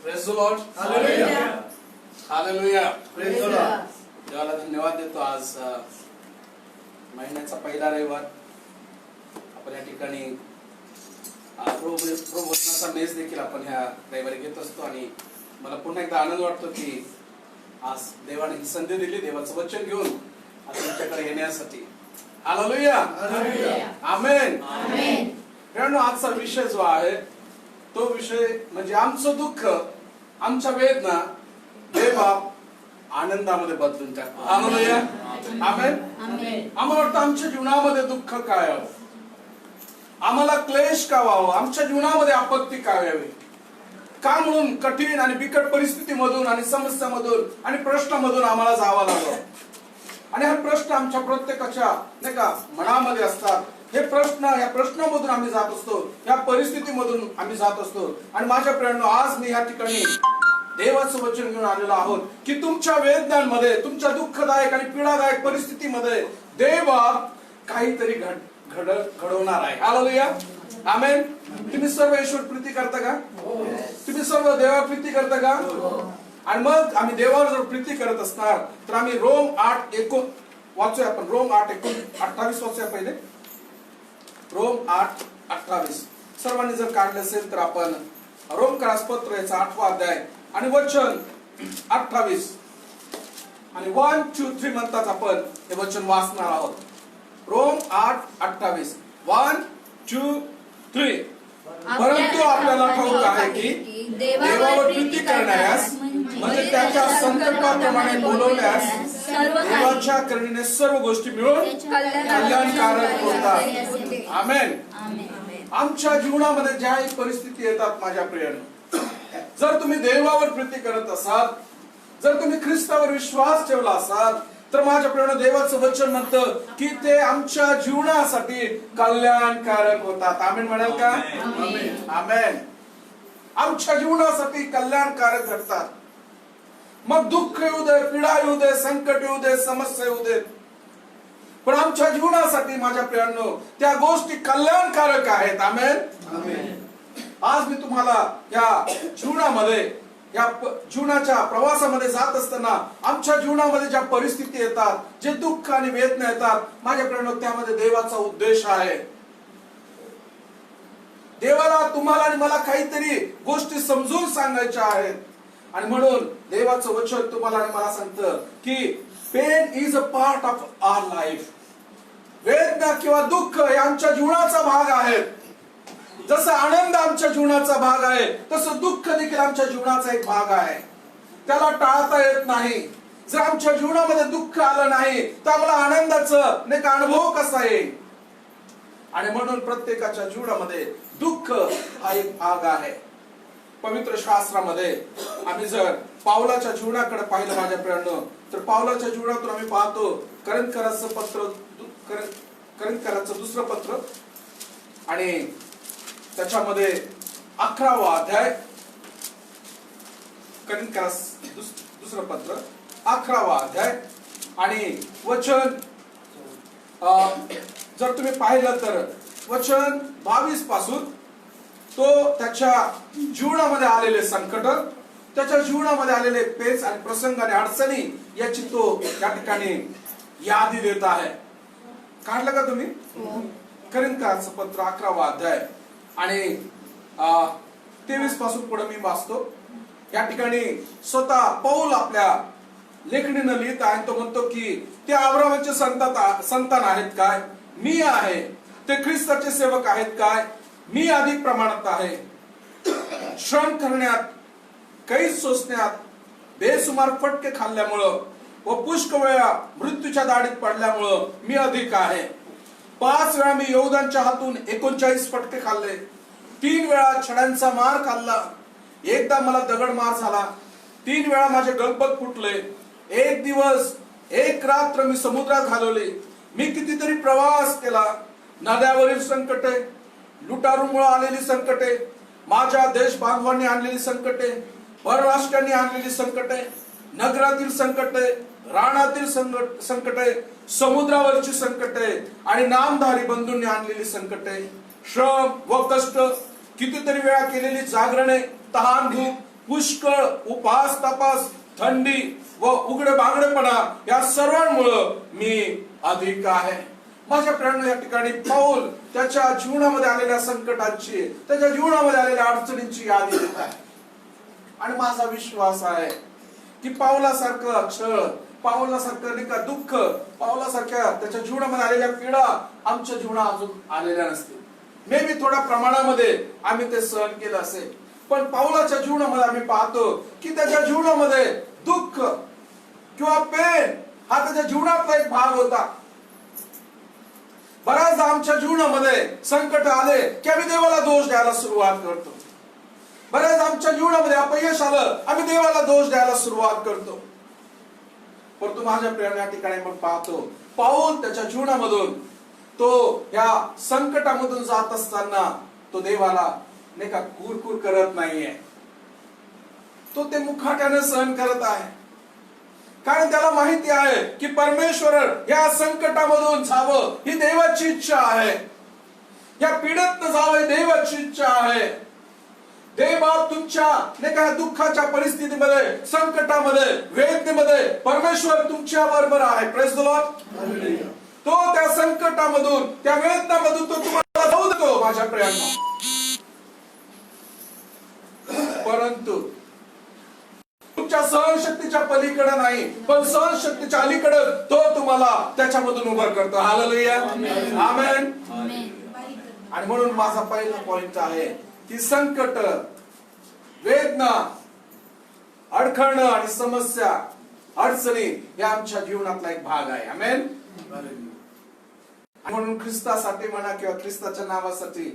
Praise the Lord. Hallelujah. Hallelujah. Praise the Lord. देवाला धन्यवाद देतो. आज महिन्याचा पहिला रविवार आपण या ठिकाणी प्रबोधनाचा मेस देखील आपण ह्या रविवारी घेत असतो आणि मला पुन्हा एकदा आनंद वाटतो की आज देवाने ही संधी दिली देवाचं वचन घेऊन आज तुमच्याकडे येण्यासाठी. हालेलुया. आमेन. मित्रांनो, आजचा विषय जो आहे तो विषय म्हणजे आमचं दुःख, आमच्या वेदना देवबाप आनंदामध्ये बदलून टाकतो. हालेलुया. आमेन. आम्हाला वाटतं आमच्या जीवनामध्ये दुःख काय हवं, आम्हाला क्लेश का व्हावं, आमच्या जीवनामध्ये आपत्ती काय यावी, का म्हणून कठीण आणि बिकट परिस्थितीमधून आणि समस्यामधून आणि प्रश्नामधून आम्हाला जावं लागलं. आणि हा प्रश्न आमच्या प्रत्येकाच्या नाही का मनामध्ये असतात. हे प्रश्न, या प्रश्नामधून आम्ही जात असतो, या परिस्थितीमधून आम्ही जात असतो. आणि माझ्या प्रियांनो, आज मी या ठिकाणी देवाचं वचन घेऊन आलेलो आहोत की तुमच्या वेदनांमध्ये, तुमच्या दुःखदायक आणि पीडादायक परिस्थितीमध्ये देव काहीतरी घडवणार आहे. हालेलुया. आमेन. तुम्ही सर्व ईश्वर प्रीती करता का? तुम्ही सर्व देवा प्रीती करता का? आणि मग आम्ही देवावर जर प्रीती करत असणार तर आम्ही रोम 8:19 वाचूया. आपण रोम 8:28 वाचूया पहिले. रोम 8:28 सर्वांनी जर काढले असेल तर आपण रोमकरास पत्र याचा 8वा अध्याय आणि वचन 28 आणि 1, 2, 3 म्हणतात आपण हे वचन वाचणार आहोत. रोम 8:28 1, 2, 3. परंतु आपल्याला ठाऊक आहे की देवावर प्रीती करण्यास म्हणजे त्याच्या संकल्पाप्रमाणे बोलवल्यास देवाच्या करुणेने सर्व गोष्टी मिळून कल्याणकारक होतात. आमेन. आमच्या जीवनामध्ये ज्याही परिस्थिती येतात माझ्या प्रियांनो, जर तुम्ही देवावर प्रीती करत असाल, जर तुम्ही ख्रिस्तावर विश्वास ठेवला असाल तर माझ्या प्रियांनो देवाचं वचन म्हणतं की ते आमच्या जीवनासाठी कल्याणकारक होतात. आमेन म्हणाल का? आमेन. आमच्या जीवनासाठी कल्याणकारक घडतात. मग दुःख येऊ दे, पीडा येऊ दे, संकट येऊ दे, समस्या येऊ दे, पण आमच्या जीवनासाठी माझ्या प्रियांनो त्या गोष्टी कल्याणकारक आहेत. आमेन. आज मी तुम्हाला या जीवनामध्ये, या जीवनाच्या प्रवासामध्ये जात असताना आमच्या जीवनामध्ये ज्या परिस्थिती येतात, जे दुःख आणि वेदना येतात माझ्या प्रियांनो, त्यामध्ये देवाचा उद्देश आहे. देवाला तुम्हाला आणि मला काहीतरी गोष्टी समजून सांगायच्या आहेत. आणि म्हणून देवाचं वचन तुम्हाला आणि मला सांगतं की pain is a part of our life. वेदना किंवा दुःख हे आमच्या जीवनाचा भाग आहे. जसं आनंद आमच्या जीवनाचा भाग आहे तसं दुःख देखील आमच्या जीवनाचा एक भाग आहे. त्याला टाळता येत नाही. जर आमच्या जीवनामध्ये दुःख आलं नाही तर आम्हाला आनंदाचं एक अनुभव कसा येईल. आणि म्हणून प्रत्येकाच्या जीवनामध्ये दुःख हा एक भाग आहे. पवित्र शास्त्रामध्ये आम्ही जर पावलाच्या जीवनाकडे पाहिलं माझ्या प्रियांनो, तर पावलाच्या जीवनातून आम्ही पाहतो करिंथकराचं दुसरं पत्र आणि त्याच्यामध्ये 11वा अध्याय, करिंथकरास दुसरं पत्र 11वा अध्याय आणि वचन जर तुम्ही पाहिलं तर वचन 22 पासून तो त्याच्या जीवनामध्ये आलेले संकट, त्याच्या जीवनामध्ये आलेले पेच आणि प्रसंग आणि अडचणी याची तो या ठिकाणी यादी देत आहे. काढलं का तुम्ही? करिंथकराचं पत्र 11वा अध्याय आणि 23 पासून पुढे मी वाचतो. या ठिकाणी स्वतः पौल आपल्या लेखणीनं लिहित आहे. तो म्हणतो की ते अब्राहामाचे संतान आहेत काय? मी आहे. ते ख्रिस्ताचे सेवक आहेत काय? मी अधिक प्रमाणात आहे. श्रम करण्यात, कैद सोसण्यात, बेसुमार फटके खाल्ल्यामुळं व पुष्कळ वेळा मृत्यूच्या दाढीत पडल्यामुळं मी अधिक आहे. 5 वेळा मी यहूदांच्या हातून 39 फटके खाल्ले. 3 वेळा छड्यांचा मार खाल्ला. एकदा मला दगड मार झाला. 3 वेळा माझे गळपत फुटले. 1 दिवस 1 रात्र मी समुद्रात घालवले. मी कितीतरी प्रवास केला. नद्यावरील संकटे, लुटारूमुळे आलेली संकटे, माझ्या देश बांधवांनी आणलेली संकटे, परराष्ट्रांनी आणलेली संकटे, नगरातील संकटे, रानातील संकटे, समुद्रावरची संकटे आणि नामधारी बंधूंनी आणलेली संकटे, श्रम व कष्ट, कितीतरी वेळा केलेली जागरणे, तहान भूक, पुष्कळ उपास तपास, थंडी व उघडे बांगडेपणा या सर्वांमुळे मी अधिक आहे. माझ्या प्रियांनो, या ठिकाणी पाऊल त्याच्या जीवनामध्ये आलेल्या संकटांची, त्याच्या जीवनामध्ये आलेल्या अडचणींची यादी देत आहे. आणि माझा विश्वास आहे की पाऊलासारखं छळ, पाऊलासारखं नाही का दुःख, पाऊलासारख्या त्याच्या जीवनामध्ये आलेल्या पीडा आमच्या जीवनात अजून आलेल्या नसतील. मे बी थोड्या प्रमाणामध्ये आम्ही ते सहन केलं असेल, पण पाऊलाच्या जीवनामध्ये आम्ही पाहतो की त्याच्या जीवनामध्ये दुःख किंवा पेन हा त्याच्या जीवनातला एक भाग होता. बऱ्याचदा आमच्या जीवनामध्ये संकट आले की आम्ही देवाला दोष द्यायला सुरुवात करतो. बऱ्याच आमच्या जीवनामध्ये अपयश आलं, आम्ही देवाला दोष द्यायला सुरुवात करतो. परंतु माझ्या प्रियांनो, या ठिकाणी आपण पाहतो पाऊल त्याच्या जीवनामधून तो या संकटामधून जात असताना तो देवाला नाही का कुरकुर करत नाहीये, तो ते मुखाट्याने सहन करत आहे. कारण त्याला माहिती आहे की परमेश्वर या संकटामधून जावं ही देवाची इच्छा आहे, या पीडेतनं जावं ही देवाची इच्छा आहे. देव तुमच्या नाही का दुःखाच्या परिस्थितीमध्ये, संकटामध्ये, वेदनेमध्ये परमेश्वर तुमच्या बरोबर आहे. Praise the Lord. तो त्या संकटामधून, त्या वेदनामधून तो तुम्हाला जाऊ देतो माझ्या प्रियांनो. परंतु तुमच्या सहनशक्तीच्या पलीकडे नाही, पण सहनशक्तीच्या अलीकडे तो तुम्हाला त्याच्यामधून उभं करतो. हालेलुया, आमेन. आणि म्हणून माझा पहिला पॉइंट आहे की संकट, वेदना, अडखळणं आणि समस्या, अडचणी या आमच्या जीवनातला एक भाग आहे. आमेन. म्हणून ख्रिस्तासाठी म्हणा किंवा ख्रिस्ताच्या नावासाठी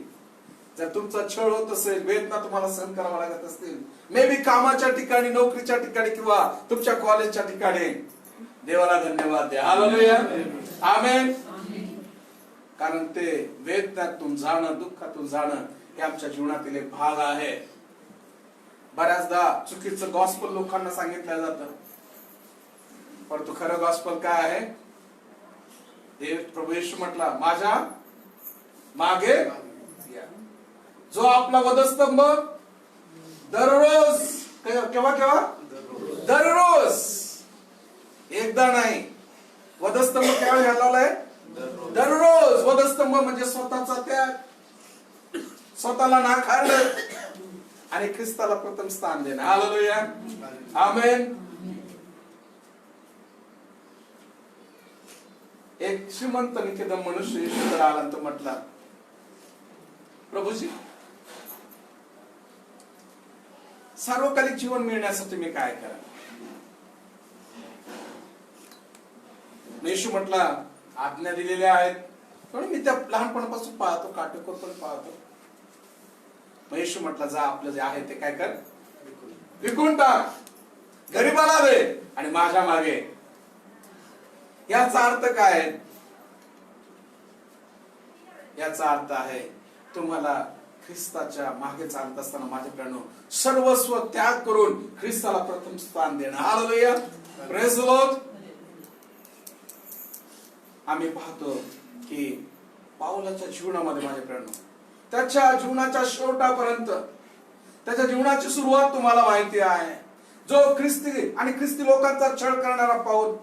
जर तुमचा छळ होत असेल, वेदना तुम्हाला सहन करावा लागत असतील, मे बी कामाच्या ठिकाणी, नोकरीच्या ठिकाणी किंवा तुमच्या कॉलेजच्या ठिकाणी, देवाला धन्यवाद द्या. हालेलुया, आमेन. कारण ते वेदनातून जाणं, दुःखातून जाणं हे आमच्या जीवनातील एक भाग आहे. बऱ्याचदा चुकीचं गॉस्पल लोकांना सांगितलं जातं, परंतु खरं गॉस्पल काय आहे? देव प्रभू येशू म्हटला, माझ्या मागे जो आपला वधस्तंभ दररोज, केव्हा केव्हा? दररोज, एकदा नाही. वधस्तंभ केव्हा घालवलाय? दररोज. वधस्तंभ म्हणजे स्वतःचा त्याग, स्वतःला नाकारणं आणि ख्रिस्ताला प्रथम स्थान देणं. हालेलुया, आमेन. एक श्रीमंत निकेतन मनुष्य येशूकडे आला आणि तो म्हटला, प्रभूजी, सार्वकालिक जीवन मिळण्यासाठी मी काय करा? येशू म्हटला, आज्ञा दिलेल्या आहेत, पण मी त्या लहानपणापासून पाहतो, काटेकोरपणे पाहतो. येशू म्हटला, जा आपलं जे आहे ते काय कर, विकून टाक, गरीबाला दे आणि माझ्या मागे. याचा अर्थ काय? याचा अर्थ आहे तुम्हाला ख्रिस्ताच्या मागे चालत असताना माझ्या प्रियांनो सर्वस्व त्याग करून ख्रिस्ताला प्रथम स्थान देणं. Hallelujah, praise the Lord. आम्ही पाहतो की पाऊलाच्या जीवनामध्ये माझ्या प्रियांनो, त्याच्या जीवनाच्या शेवटापर्यंत, त्याच्या जीवनाची सुरुवात तुम्हाला माहिती आहे. जो ख्रिस्ती आणि ख्रिस्ती लोकांचा छळ करणारा पाऊल,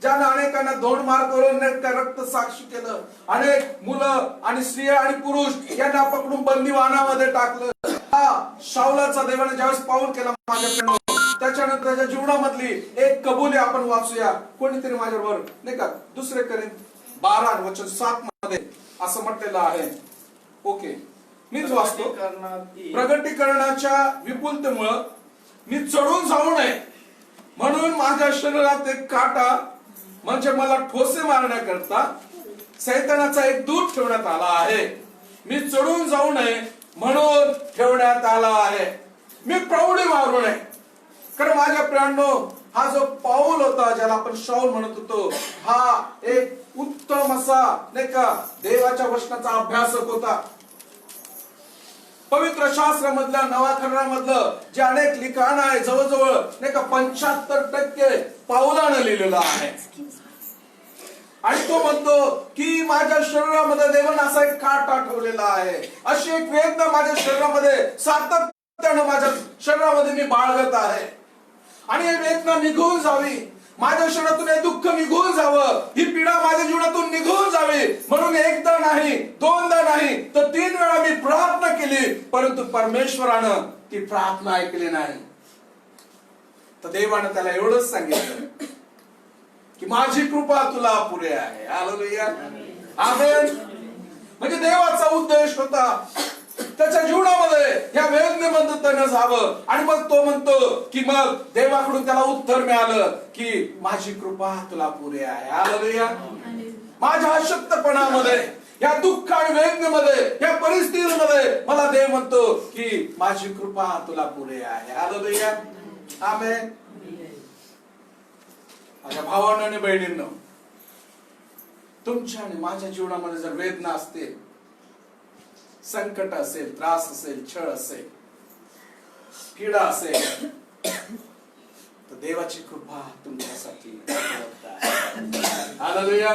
ज्याने अनेकांना धोंड मार करून रक्त साक्षी केलं, अनेक मुलं आणि स्त्रिया आणि पुरुष यांना पकडून बंदीवानामध्ये टाकलं. शाऊलाचा देवाने ज्यावेळेस पाऊल केला माझ्या प्रियांनो, त्याच्यानंतर त्याच्या जीवनामधली एक कबुली आपण वाचूया. कोणीतरी माझ्याबरोबर नाही का, 2 कोरिंथ 12:7 मध्ये असं म्हटलेलं आहे. ओके, मीच वाचतो. प्रगटीकरणाच्या विपुलतेमुळे मी चढून जाऊ नये म्हणून माझ्या शरीरात एक काटा म्हणजे मला ठोसे मारण्याकरता सैतानाचा एक दूत ठेवण्यात आला आहे. मी चढून जाऊ नये म्हणून ठेवण्यात आला आहे. मी प्रौढी मारू नये. कारण माझ्या प्रियांनो, हा जो पाऊल होता, ज्याला आपण शाऊल म्हणत होतो, हा एक उत्तम असा नाही का देवाच्या वचनाचा अभ्यासक होता. पवित्र शास्त्रामधल्या, नव्या करारामधलं जे अनेक लिखाण आहे, जवळजवळ नाही का 75% पाऊलानं लिहिलेलं आहे. आणि तो म्हणतो की माझ्या शरीरामध्ये देवाने असा एक काटा ठेवलेला आहे, अशी एक वेदना माझ्या शरीरामध्ये सातत्य त्यानं माझ्या शरीरामध्ये मी बाळगत आहे आणि हे वेदना निघून जावी, माझ्या शरीरातून हे दुःख निघून जावं, ही पीडा माझ्या जीवनातून निघून जावी म्हणून एकदा नाही, दोनदा नाही, तर 3 वेळा मी प्रार्थना केली, परंतु परमेश्वरानं ती प्रार्थना ऐकली नाही. तर देवानं त्याला एवढंच सांगितलं की माझी कृपा तुला पुरे आहे. हालेलुया, आमेन. म्हणजे देवाचा उद्देश होता त्याच्या जीवनामध्ये या वेदनेमध्ये त्यानं जावं आणि मग तो म्हणतो की मग देवाकडून त्याला उत्तर मिळालं की माझी कृपा तुला पुरे आहे. हालेलुया. माझ्या अशक्तपणामध्ये, या दुःख आणि वेदनेमध्ये, या परिस्थितीमध्ये मला देव म्हणतो की माझी कृपा तुला पुरे आहे. हालेलुया, आमेन. माझ्या भावांनो आणि बहिणींनो, तुमच्या आणि माझ्या जीवनामध्ये जर वेदना असतील, संकट असेल, त्रास असेल, छळ असेल, पीडा असेल, तर देवाची कृपा तुमच्यासाठी उपलब्ध आहे. हालेलुया.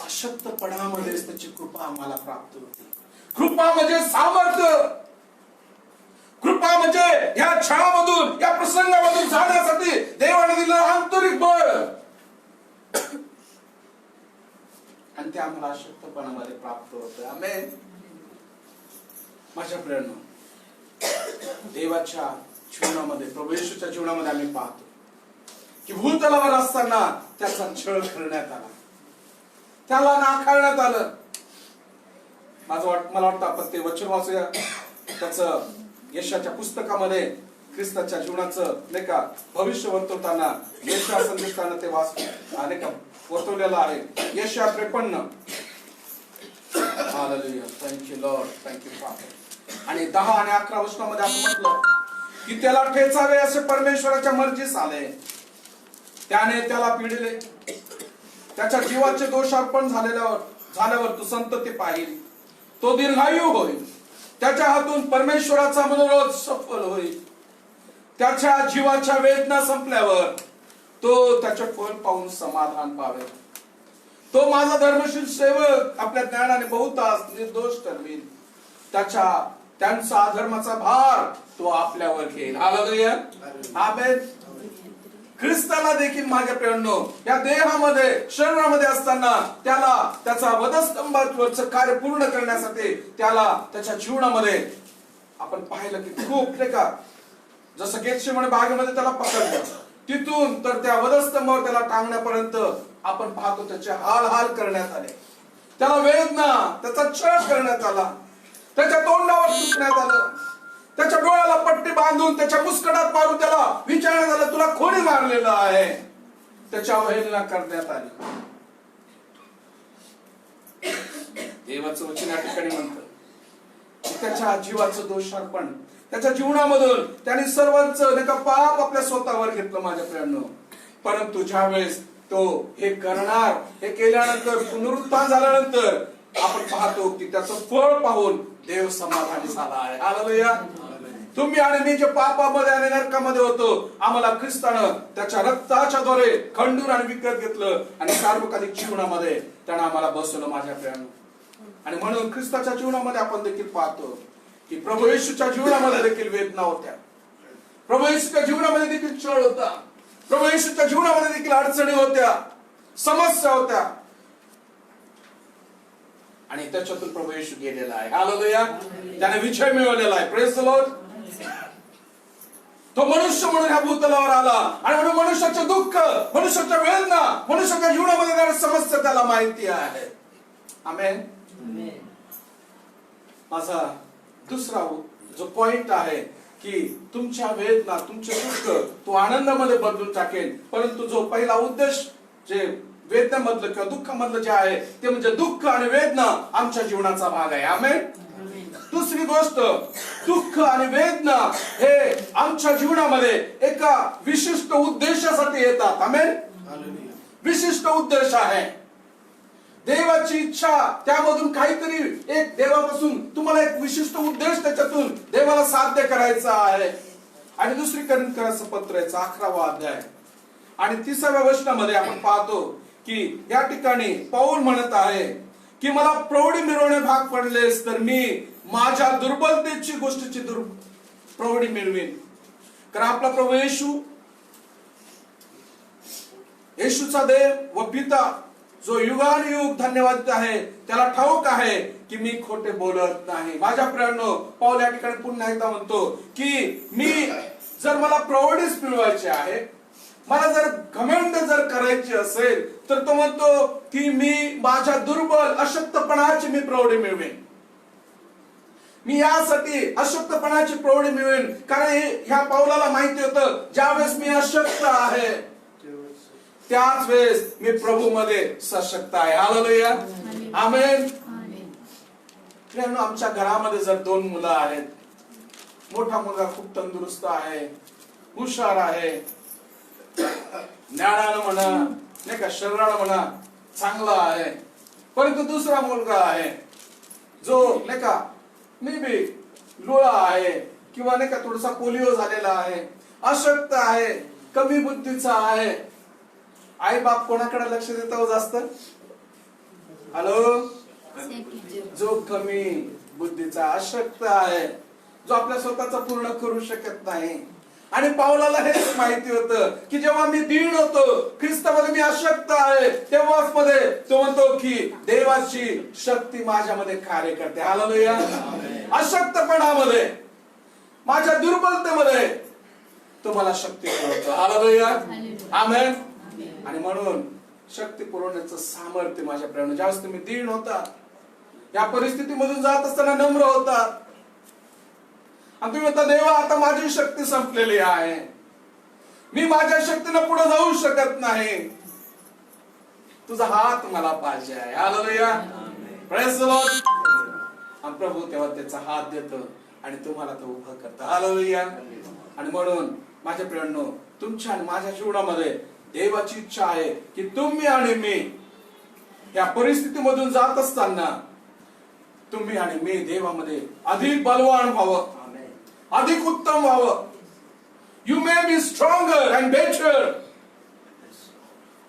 अशक्तपणामध्येच त्याची कृपा आम्हाला प्राप्त होते. कृपा म्हणजे सामर्थ्य, कृपा म्हणजे या छळामधून, या प्रसंगामधून जाण्यासाठी देवाने दिलं आंतरिक बळ, आणि ते आम्हाला अशक्तपणामध्ये प्राप्त होतं. आमेन. माझ्या प्रियांनो, देवाच्या जीवनामध्ये, प्रभू येशूच्या जीवनामध्ये आम्ही पाहतो की भूतलावर असताना त्याचा छळ करण्यात आला, त्याला नाकारण्यात आलं. मला वाटतं आपण ते वचन वाचूया. त्याचं यशाच्या पुस्तकामध्ये ख्रिस्ताच्या जीवनाचं नाही का भविष्य वर्तवताना, यशा संदेशानं ते नाही का वर्तवलेलं आहे. यशा 53. Hallelujah, thank you Lord, thank you father. आणि 10 आणि 11 वचनामध्ये आपण म्हटलं की त्याला ठेचावे असे परमेश्वराच्या मर्जीस आले, त्याने त्याला पिडिले, त्याच्या जीवाचे दोषार्पण झाल्यावर तू संतती पाहिल, तो दीर्घायू होईल, त्याच्या हातून परमेश्वराचा मनोरथ सफल होईल, त्याच्या जीवाच्या वेदना संपल्यावर तो त्याचे फळ पाहून समाधान पावेल. तो माझा धर्मशील सेवक आपल्या ज्ञानाने बहुतांश निर्दोष ठरवील, त्यांचा अधर्माचा भार तो आपल्यावर घेईल. हालेलुया, आमेन. ख्रिस्ताला देखील माझ्या प्रियांनो, या देहामध्ये, शरीरामध्ये असताना त्याला त्याचा वधस्तंभावरचं कार्य पूर्ण करण्यासाठी त्याला त्याच्या जीवनामध्ये आपण पाहिलं की खूप नाही का, जसं गेतशेमने बागेमध्ये त्याला पकडलं, तिथून तर त्या वधस्तंभावर त्याला टांगण्यापर्यंत आपण पाहतो त्याचे हाल करण्यात आले, त्याला वेदना, त्याचा छळ करण्यात आला, त्याच्या तोंडावर थुंकण्यात आलं, त्याच्या डोळ्याला पट्टी बांधून त्याच्या मुस्कटात मारून त्याला विचारण्यात आलं तुला कोणी मारलेलं आहे, त्याच्या अवहेलना करण्यात आली. देवाचं वचन या ठिकाणी म्हणतं की त्याच्या जीवाचं दोषार्पण, त्याच्या जीवनामधून त्याने सर्वांचं नाही का पाप आपल्या स्वतःवर घेतलं. माझ्या प्रियांनो, परंतु ज्या वेळेस तो हे करणार, हे केल्यानंतर पुनरुत्थान झाल्यानंतर आपण पाहतो की त्याचं फळ पाहून देव समाधानी झाला आहे. हालेलुया. तुम्ही आणि मी जे पापामध्ये आणि नरकामध्ये होतो, आम्हाला ख्रिस्तानं त्याच्या रक्ताच्या द्वारे खंडून आणि विकत घेतलं आणि सार्वकालिक जीवनामध्ये त्यानं आम्हाला बसवलं. माझ्या प्रियांनो, आणि म्हणून ख्रिस्ताच्या जीवनामध्ये आपण देखील पाहतो की प्रभू येशूच्या जीवनामध्ये देखील वेदना होत्या, प्रभू येशूच्या जीवनामध्ये देखील छळ होता, प्रभू येशूच्या जीवनामध्ये देखील अडचणी होत्या, समस्या होत्या, आणि त्याच्यातून प्रभू येशू गेलेला आहे. हालेलुया. त्याने विजय मिळवलेला आहे. Praise the Lord. तो मनुष्य म्हणून ह्या भूतलावर आला आणि म्हणून मनुष्याचे दुःख, मनुष्याच्या वेदना, मनुष्याच्या जीवनामध्ये येणाऱ्या समस्या त्याला माहिती आहे. आमेन. माझा दुसरा जो पॉइंट आहे की तुमच्या वेदना, तुमचे दुःख तो आनंदामध्ये बदलून टाकेल, परंतु जो पहिला उद्देश जे वेदनेमधलं किंवा दुःखामधलं जे आहे ते म्हणजे दुःख आणि वेदना आमच्या जीवनाचा भाग आहे. आमेन. दुसरी गोष्ट, दुःख आणि वेदना हे आमच्या जीवनामध्ये एका विशिष्ट उद्देशासाठी येतात. आमेन. विशिष्ट उद्देश आहे, देवाची इच्छा, त्यामधून काहीतरी एक देवापासून तुम्हाला एक विशिष्ट उद्देश त्याच्यातून देवाला साध्य करायचा आहे. आणि दुसरी कोरिन्थीयचं पत्र 11वा अध्याय आणि 30व्या वचनामध्ये आपण पाहतो की या ठिकाणी पौल म्हणत आहे की मला प्रौढी मिळवणे भाग पडलेस तर मी माझ्या दुर्बलतेची गोष्टीची प्रौढी मिळवीन. कारण आपला प्रभू येशूचा देव व पिता जो युगानुयुग धन्यवाद आहे, त्याला ठाऊक आहे की मी खोटे बोलत नाही. माझ्या प्रियांनो, पौल या ठिकाणी पुन्हा एकदा म्हणतो की मी जर मला प्रौढीच मिळवायची आहे, मला जर घमंड जर करायची असेल, तर तो म्हणतो की मी माझ्या दुर्बल अशक्तपणाची मी प्रौढी मिळवेन. मी यासाठी अशक्तपणाची प्रौढी मिळवेन, कारण ह्या पौलाला माहिती होतं ज्यावेळेस मी अशक्त आहे त्याच वेळेस मी प्रभू मध्ये सशक्त आहे. हालेलुया, आमेन. आमच्या घरामध्ये जर 2 मुलं आहेत, मोठा मुलगा खूप तंदुरुस्त आहे, हुशार आहे, ज्ञानानं म्हणा नाही का शरीरानं म्हणा चांगला आहे, परंतु दुसरा मुलगा आहे जो नाही का मे बी लोळा आहे किंवा नाही का थोडासा पोलिओ झालेला आहे, अशक्त आहे, कमी बुद्धीचा आहे. आई बाप कोणाकडे लक्ष देतो जास्त? हॅलो, जो कमी बुद्धीचा अशक्त आहे, जो आपल्या स्वतःचा पूर्ण करू शकत नाही. आणि पावलाला हेच माहिती होतं की जेव्हा मी दीन होतो, ख्रिस्तामध्ये मी अशक्त आहे, तेव्हाच मध्ये तो म्हणतो की देवाची शक्ती माझ्यामध्ये कार्य करते. हालेलुया. अशक्तपणामध्ये, माझ्या दुर्बलतेमध्ये तो मला शक्ती पुरवतो. हालेलुया, आमेन. आणि म्हणून शक्ती पुरवण्याचं सामर्थ्य माझ्या प्रेरणा. ज्यावेळेस तुम्ही दीन होता, या परिस्थितीमधून जात असताना नम्र होता, आणि तुम्ही म्हणता देवा आता माझी शक्ती संपलेली आहे, मी माझ्या शक्तीने पुढे जाऊ शकत नाही, तुझा हात मला पाहिजे आहे. Hallelujah, praise the Lord. आणि प्रभू तेव्हा त्याचा हात देतो आणि तुम्हाला तो उभा करतो. हालेलुया. आणि म्हणून माझ्या प्रियांनो, तुमच्या आणि माझ्या जीवनामध्ये देवाची इच्छा आहे की तुम्ही आणि मी या परिस्थितीमधून जात असताना तुम्ही आणि मी देवामध्ये अधिक बलवान व्हावं, अधिक उत्तम व्हावं. You may be stronger and better.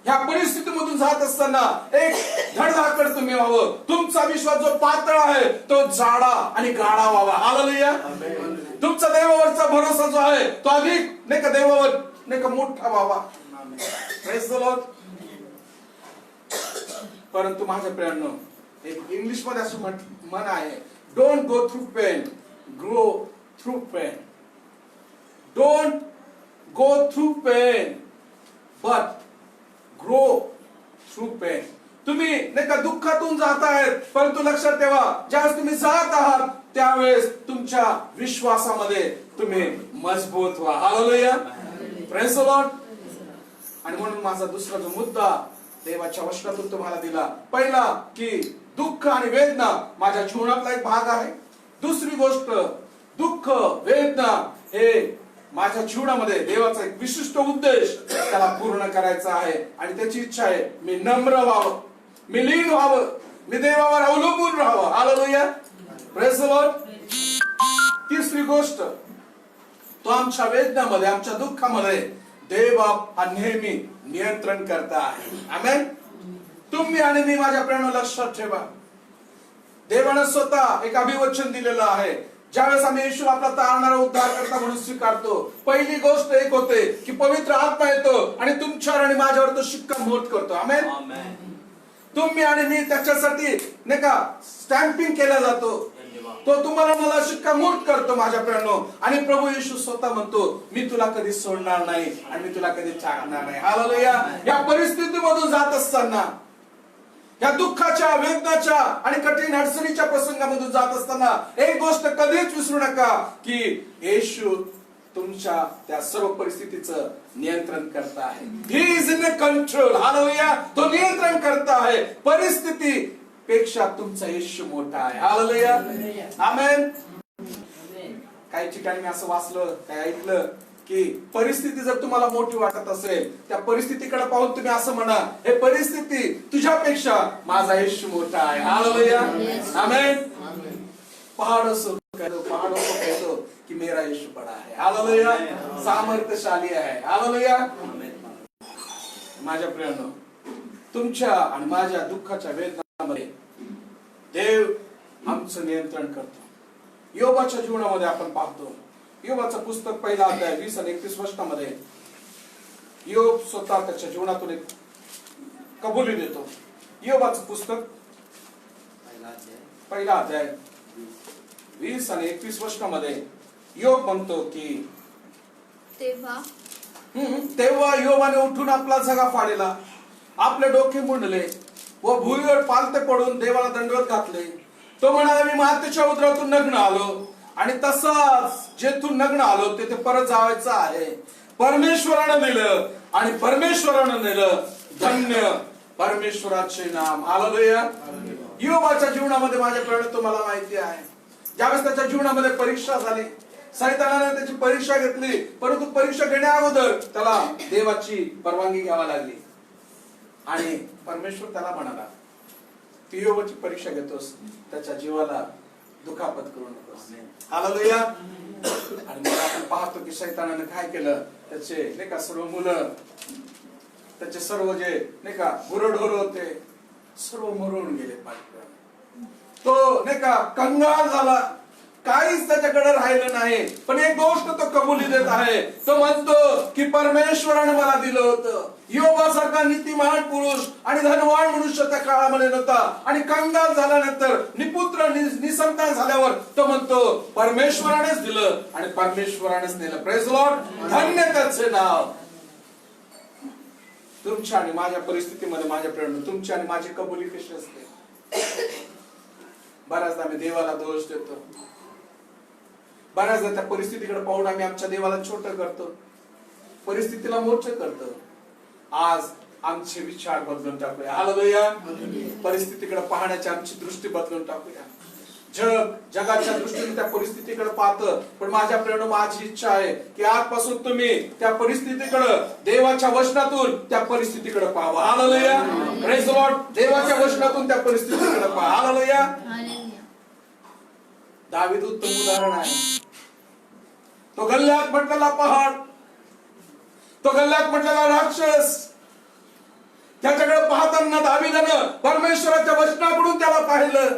या परिस्थितीमधून जात असताना एक धडधाकड तुम्ही व्हावं. तुमचा विश्वास जो पातळ आहे तो जाडा आणि गाढा व्हावा. हालेलुया. तुमचा देवावरचा भरोसा जो आहे तो अधिक नाही का देवावर नाही का मोठा व्हावा. Praise the lord. परंतु माझ्या प्रियांनो, एक इंग्लिश मध्ये असं म्हण आहे, don't go through pain, grow through pain. Don't go through pain but grow through pain. तुम्ही नाही का दुःखातून जात आहेत, परंतु लक्षात ठेवा ज्यावेळेस तुम्ही जात आहात त्यावेळेस तुमच्या विश्वासामध्ये तुम्ही मजबूत व्हा. Hallelujah, praise the Lord. आणि म्हणून माझा दुसरा जो मुद्दा देवाच्या वचनातून तुम्हाला दिला, पहिला की दुःख आणि वेदना माझ्या जीवनातला एक भाग आहे. दुसरी गोष्ट, दुःख वेदना हे माझ्या जीवनामध्ये देवाचा एक विशिष्ट उद्देश त्याला पूर्ण करायचा आहे. आणि त्याची इच्छा आहे मी नम्र व्हावं, मी लीन व्हावं, मी देवावर अवलंबून राहावं. Hallelujah, praise the Lord. तिसरी गोष्ट, तो आमच्या वेदनामध्ये, आमच्या दुःखामध्ये देव हा नेहमी नियंत्रण करता आहे. आमेन. तुम्ही आणि मी माझ्या प्रेरणा लक्षात ठेवा, देवाने स्वतः एक अभिवचन दिलेलं आहे. ज्यावेळेस आम्ही येशूला आपला तारणारा उद्धारकर्ता म्हणून स्वीकारतो, पहिली गोष्ट एक होते की पवित्र आत्मा येतो आणि तुमच्यावर आणि माझ्यावर तो शिक्कामोर्तब करतो. आमेन. तुम्ही आणि मी त्याच्यासाठी नाही का स्टॅम्पिंग केला जातो, तो तुम्हाला मला शिक्कामोर्तब करतो माझ्या प्रियांनो. आणि प्रभू येशू स्वतः म्हणतो मी तुला कधी सोडणार नाही आणि मी तुला कधी टाकणार नाही. हालेलुया. या परिस्थितीमधून जात असताना, या दुःखाच्या, वेदनाच्या आणि कठीण अडचणीच्या प्रसंगामधून जात असताना एक गोष्ट कधीच विसरू नका की येशू तुमच्या त्या सर्व परिस्थितीचं नियंत्रण करता आहे. He is in control. Hallelujah. तो नियंत्रण करता आहे. परिस्थिती पेक्षा तुमचा येशू मोठा आहे. हालेलुया, आमेन. काही ठिकाणी मी असं वाचलं, काय ऐकलं की परिस्थिती जर तुम्हाला मोठी वाटत असेल, त्या परिस्थितीकडे पाहून तुम्ही असं म्हणा, हे परिस्थिती तुझ्यापेक्षा माझा येशू मोठा आहे. हालेलुया, आमेन. पहाड़ों से कहतो कि मेरा यीशु बड़ा है. हालेलुया, सामर्थ्यशाली आहे. हालेलुया. माझ्या प्रियांनो, तुमच्या आणि माझ्या दुःखाच्या वेदनामध्ये देव आमचं नियंत्रण करतो. योबाच्या जीवनामध्ये आपण पाहतो, योबाचं पुस्तक पहिला अध्याय 20 आणि 31 वचनामध्ये योब स्वतः त्याच्या जीवनातून एक कबुली देतो. योबाचं पुस्तक पहिला अध्याय 20 आणि 31 वचनामध्ये योब म्हणतो की तेव्हा योबाने उठून आपला झगा फाडला, आपले डोके मुंडले व भुईवर पालते पडून देवाला दंडवत घातले. तो म्हणाला, मी मातेच्या उदरातून नग्न आलो आणि तसाच जेथून नग्न आलो तेथे परत जायचं आहे. परमेश्वरानं दिलं आणि परमेश्वरानं नेलं, धन्य परमेश्वराचे नाम. हालेलुया. योबाच्या जीवनामध्ये माझ्या प्रिय तुम्हाला माहिती आहे, ज्यावेळेस त्याच्या जीवनामध्ये परीक्षा झाली, सैतानाने त्याची परीक्षा घेतली, परंतु परीक्षा घेण्या अगोदर त्याला देवाची परवानगी घ्यावी लागली आणि परमेश्वर त्याला म्हणाला, तू योबाची परीक्षा घेतोस, त्याच्या जीवाला दुखापत करू नकोस. हालेलुया. आणि मग आपण पाहतो की सैतानाने काय केलं, त्याचे नाही का सर्व मुलं, त्याचे सर्व जे नाही का गुरढोर होते, सर्व मरून गेले. तो नाही का कंगाल झाला, काहीच त्याच्याकडे राहिलं नाही. पण एक गोष्ट तो कबुली देत आहे, तो म्हणतो की परमेश्वराने मला दिलं होतं. योबासारखा नीतिमान पुरुष आणि धनवान मनुष्य त्या काळामध्ये नव्हता, आणि कंगाल झाल्यानंतर निपुत्र निसंतान झाल्यावर तो म्हणतो परमेश्वरानेच दिलं आणि परमेश्वरानेच नेलं. Praise Lord. धन्य त्याचे नाव. तुमच्या आणि माझ्या परिस्थितीमध्ये माझ्या प्रेरणा, तुमची आणि माझी कबुली कशी असते? बऱ्याचदा आम्ही देवाला दोष देतो, बऱ्याचदा त्या परिस्थितीकडे पाहून आम्ही आमच्या देवाला छोटं करतो, परिस्थितीला मोठं करतो. आज आमचे विचार बदलून टाकूया. हालेलुया. परिस्थितीकडे पाहण्याची आमची दृष्टी बदलून टाकूया. जगाच्या दृष्टीने त्या परिस्थितीकडे पाहतं, पण माझ्या प्रेरणा, माझी इच्छा आहे की आजपासून तुम्ही त्या परिस्थितीकडे देवाच्या वचनातून त्या परिस्थितीकडे पाहावं. हालेलुया. Praise the Lord. देवाच्या वचनातून त्या परिस्थितीकडे पहा. हालेलुया. दावीद उत्तम उदाहरण आहे. तो गल्ल्यात म्हटलेला पहाड, तो गल्ल्यात म्हटलेला राक्षस, त्याच्याकडे पाहताना दावीदानं परमेश्वराच्या वचनाकडून त्याला पाहिलं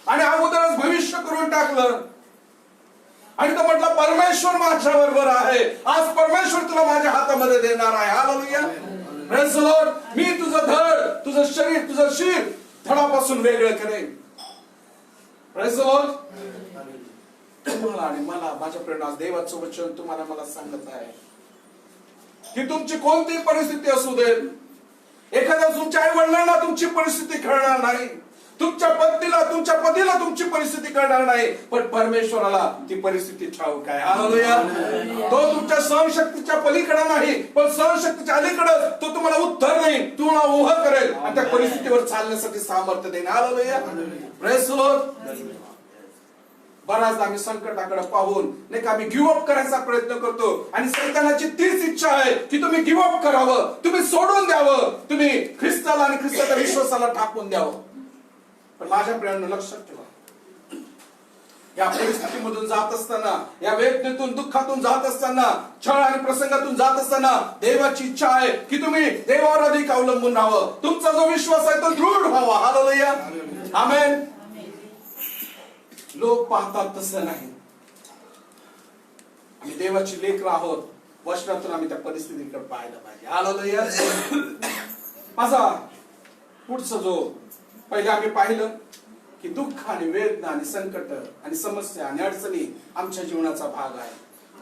आणि अगोदरच भविष्य करून टाकलं. आणि तो म्हटला, परमेश्वर माझ्या बरोबर आहे, आज परमेश्वर तुला माझ्या हातामध्ये देणार आहे. हालेलुया. Praise the lord. मी तुझं धड, तुझं शरीर, तुझं शिर धडापासून वेगळं करेन. Praise the lord. तुम्हाला आणि मला, माझ्या प्रेरणा, देवाचं वचन तुम्हाला मला सांगत आहे की तुमची कोणतीही परिस्थिती असू दे, एखाद्या तुमच्या आई वडिलांना तुमची परिस्थिती कळणार नाही, तुमच्या पतीला तुमची परिस्थिती कळणार नाही, पण परमेश्वराला ती परिस्थिती ठाऊक आहे. हालेलुया. तो तुमच्या सहनशक्तीच्या पलीकडे नाही, पण सहनशक्तीच्या अलीकडे तो तुम्हाला उत्तर देईल, तुम्हाला उभं करेल आणि त्या परिस्थितीवर चालण्यासाठी सामर्थ्य देईल. हालेलुया. Praise the lord. बराचदा आम्ही संकटाकडे पाहून नाही का आम्ही गिव्ह अप करायचा प्रयत्न करतो, आणि सैतानाची तीच इच्छा आहे की तुम्ही गिव्ह अप करावं, तुम्ही सोडून द्यावं, तुम्ही ख्रिस्ताला आणि ख्रिस्ताच्या विश्वासाला टाकून द्यावं. पण माझ्या प्रियांनो, लक्षात ठेवा, या परिस्थितीमधून जात असताना, या वेदनेतून, दुःखातून जात असताना, छळ आणि प्रसंगातून जात असताना देवाची इच्छा आहे की तुम्ही देवावर अधिक अवलंबून राहावं, तुमचा जो विश्वास आहे तो दृढ व्हावा. हालेलुया. आमेन. लोक पाहतात तसं नाही. आम्ही देवाची लेकरं आहोत, वचनातून आम्ही त्या परिस्थितीकडे पाहायला पाहिजे. हालेलुया. माझा पुढचा जो पहिले आम्ही पाहिलं की दुःख आणि वेदना आणि संकट आणि समस्या आणि अडचणी आमच्या जीवनाचा भाग आहे.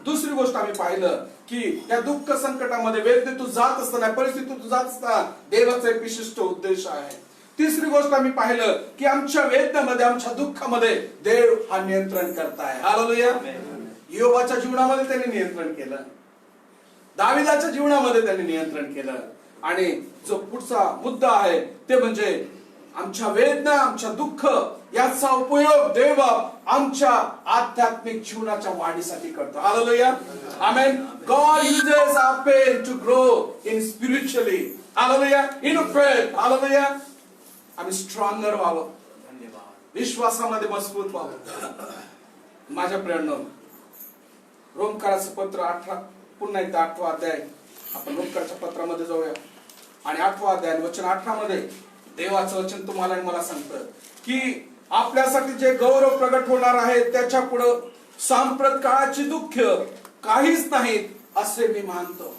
दुसरी गोष्ट आम्ही पाहिलं की या दुःख संकटामध्ये, वेदनेतून जात असताना, परिस्थितीतून जात असताना देवाचा एक विशिष्ट उद्देश आहे. तिसरी गोष्ट आम्ही पाहिलं की आमच्या वेदनेमध्ये, आमच्या दुःखामध्ये देव हा नियंत्रण करताय. हालेलुया. योबाच्या जीवनामध्ये त्यांनी नियंत्रण केलं, दाविदाच्या जीवनामध्ये त्यांनी नियंत्रण केलं, आणि जो पुढचा मुद्दा आहे ते म्हणजे आमच्या वेदना, आमच्या दुःख याचा उपयोग देव आमच्या आध्यात्मिक जीवनाच्या वाढीसाठी करतो. Hallelujah. Amen. God uses our pain to grow in spiritually. Hallelujah. In faith. Hallelujah. आम्ही स्ट्रॉंगर व्हावं, विश्वासामध्ये मजबूत व्हावं. माझ्या प्रियांनो, रोमकाराचं पत्र 18, पुन्हा एकदा 8वा अध्याय, आपण रोमकाराच्या पत्रामध्ये जाऊया आणि 8वा अध्याय वचन 18 मध्ये देवाचं वचन तुम्हाला आणि मला सांगतं की आपल्यासाठी जे गौरव प्रगट होणार आहे त्याच्या पुढं सांप्रत काळाची दुःख काहीच नाहीत असे मी मानतो.